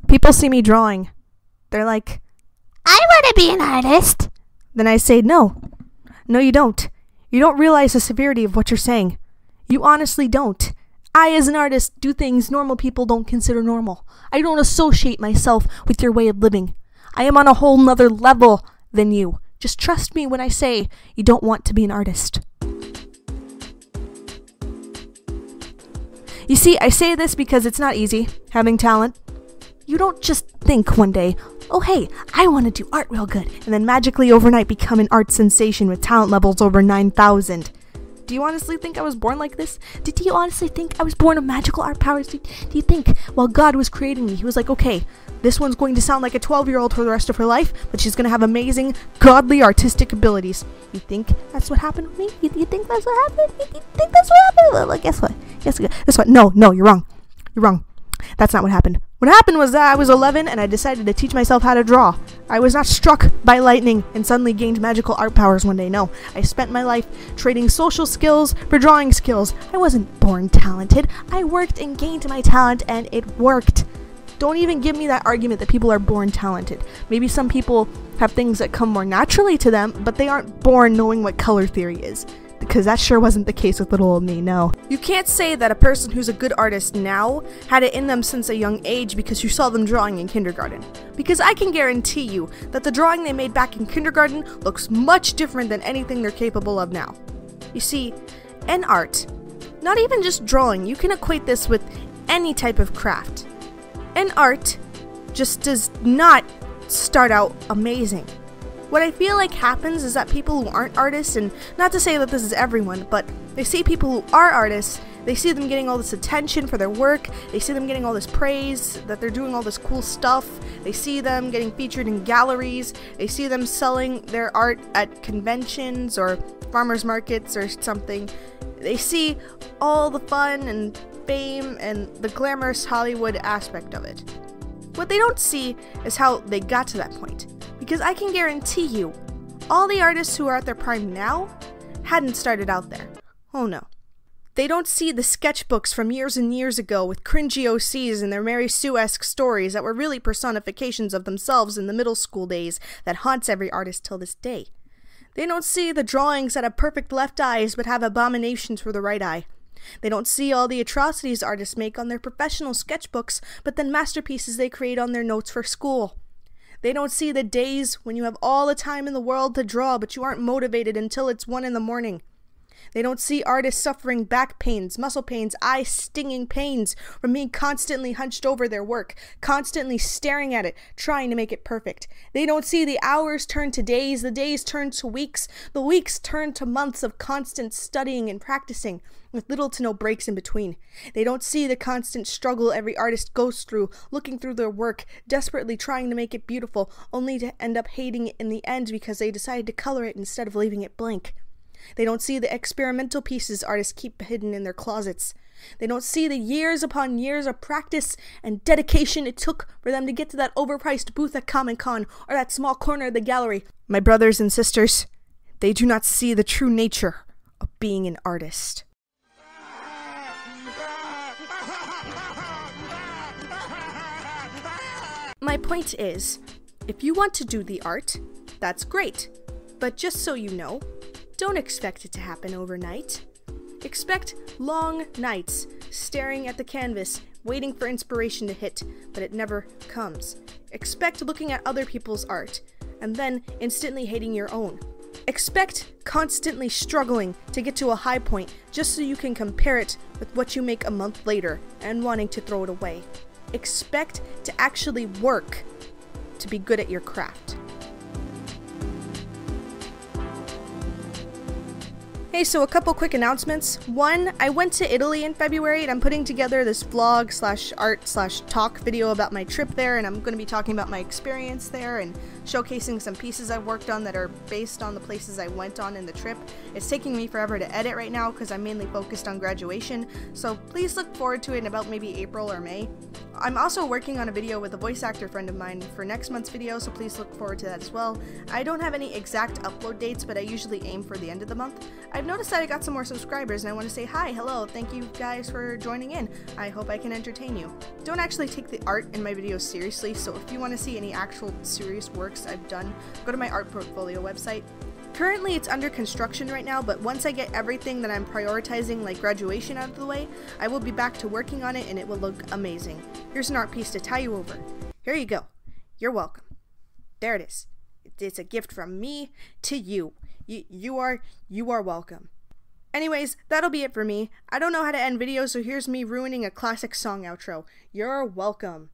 People see me drawing. They're like, I want to be an artist. Then I say, no. No, you don't. You don't realize the severity of what you're saying. You honestly don't. I, as an artist, do things normal people don't consider normal. I don't associate myself with your way of living. I am on a whole nother level than you. Just trust me when I say you don't want to be an artist. You see, I say this because it's not easy, having talent. You don't just think one day, oh hey, I want to do art real good, and then magically overnight become an art sensation with talent levels over 9,000. Do you honestly think I was born like this? Do you honestly think I was born with magical art powers? Do you think while God was creating me, he was like, okay, this one's going to sound like a 12-year-old for the rest of her life, but she's going to have amazing, godly artistic abilities. You think that's what happened with me? You think that's what happened? You think that's what happened? Well, guess what? Guess what? No, you're wrong. You're wrong. That's not what happened. What happened was that I was 11 and I decided to teach myself how to draw. I was not struck by lightning and suddenly gained magical art powers one day. No, I spent my life trading social skills for drawing skills. I wasn't born talented. I worked and gained my talent and it worked. Don't even give me that argument that people are born talented. Maybe some people have things that come more naturally to them, but they aren't born knowing what color theory is. Because that sure wasn't the case with little old me, no. You can't say that a person who's a good artist now had it in them since a young age because you saw them drawing in kindergarten. Because I can guarantee you that the drawing they made back in kindergarten looks much different than anything they're capable of now. You see, in art, not even just drawing, you can equate this with any type of craft. In art just does not start out amazing. What I feel like happens is that people who aren't artists, and not to say that this is everyone, but they see people who are artists, they see them getting all this attention for their work, they see them getting all this praise, that they're doing all this cool stuff, they see them getting featured in galleries, they see them selling their art at conventions or farmers markets or something. They see all the fun and fame and the glamorous Hollywood aspect of it. What they don't see is how they got to that point. Because I can guarantee you, all the artists who are at their prime now hadn't started out there. Oh no. They don't see the sketchbooks from years and years ago with cringy OCs and their Mary Sue-esque stories that were really personifications of themselves in the middle school days that haunts every artist till this day. They don't see the drawings that have perfect left eyes but have abominations for the right eye. They don't see all the atrocities artists make on their professional sketchbooks, but then masterpieces they create on their notes for school. They don't see the days when you have all the time in the world to draw, but you aren't motivated until it's 1 in the morning. They don't see artists suffering back pains, muscle pains, eye-stinging pains from being constantly hunched over their work, constantly staring at it, trying to make it perfect. They don't see the hours turn to days, the days turn to weeks, the weeks turn to months of constant studying and practicing, with little to no breaks in between. They don't see the constant struggle every artist goes through, looking through their work, desperately trying to make it beautiful, only to end up hating it in the end because they decided to color it instead of leaving it blank. They don't see the experimental pieces artists keep hidden in their closets. They don't see the years upon years of practice and dedication it took for them to get to that overpriced booth at Comic-Con or that small corner of the gallery. My brothers and sisters, they do not see the true nature of being an artist. My point is, if you want to do the art, that's great. But just so you know, don't expect it to happen overnight. Expect long nights staring at the canvas, waiting for inspiration to hit, but it never comes. Expect looking at other people's art, and then instantly hating your own. Expect constantly struggling to get to a high point just so you can compare it with what you make a month later and wanting to throw it away. Expect to actually work to be good at your craft. Hey, so a couple quick announcements. One, I went to Italy in February and I'm putting together this vlog / art / talk video about my trip there, and I'm going to be talking about my experience there and showcasing some pieces I've worked on that are based on the places I went on in the trip. It's taking me forever to edit right now because I'm mainly focused on graduation, so please look forward to it in about maybe April or May. I'm also working on a video with a voice actor friend of mine for next month's video, so please look forward to that as well. I don't have any exact upload dates, but I usually aim for the end of the month. I've noticed that I got some more subscribers, and I want to say hi, hello, thank you guys for joining in. I hope I can entertain you. Don't actually take the art in my videos seriously, so if you want to see any actual serious works I've done, go to my art portfolio website. Currently it's under construction right now, but once I get everything that I'm prioritizing, like graduation, out of the way, I will be back to working on it and it will look amazing. Here's an art piece to tie you over. Here you go. You're welcome. There it is. It's a gift from me to you. You are welcome. Anyways, that'll be it for me. I don't know how to end videos, so here's me ruining a classic song outro. You're welcome.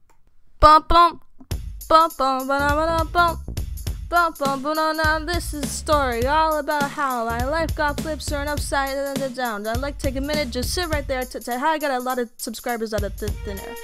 Bum bum bum bum bum bum. Now this is a story all about how my life got flipped, turned upside down. I'd like to take a minute, just sit right there to say hi. I got a lot of subscribers out of thin air.